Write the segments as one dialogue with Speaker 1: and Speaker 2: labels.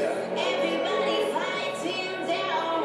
Speaker 1: Everybody fighting down.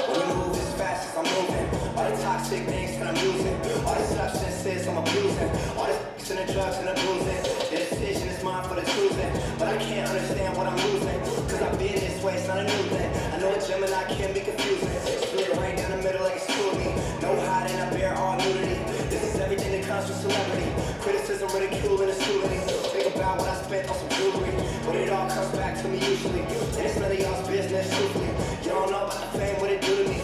Speaker 1: When you move as fast as I'm moving, all the toxic things that I'm using, all the substances I'm abusing, all the and the drugs and the boozing. The decision is mine for the choosing, but I can't understand what I'm losing, cause I've been this way, it's not a new thing. I know a Gemini can be confusing, split right down the middle like it's true me. No hiding, I bear all nudity. This is everything that comes from celebrity. Criticism, ridicule, and assuming. Think about what I spent on some jewelry, but it all comes back to me usually. And it's none of y'all's business, truthfully. You don't know about the fame, what it do to me.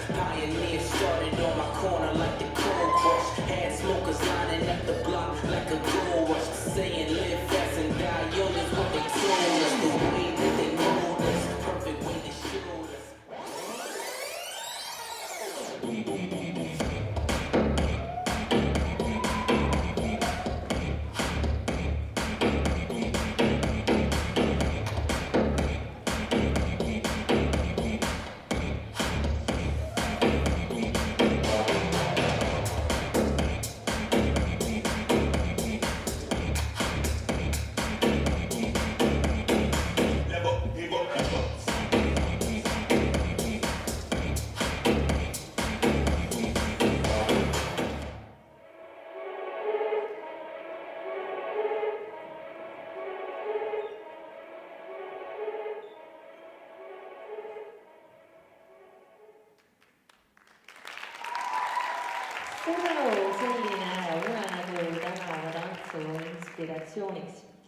Speaker 2: Pioneers started on my corner like the cold crush. Had smokers lining up the block like a gold rush. Saying live fast and die young is what they told us. The way that they mold us, perfect way they showed us.
Speaker 3: So,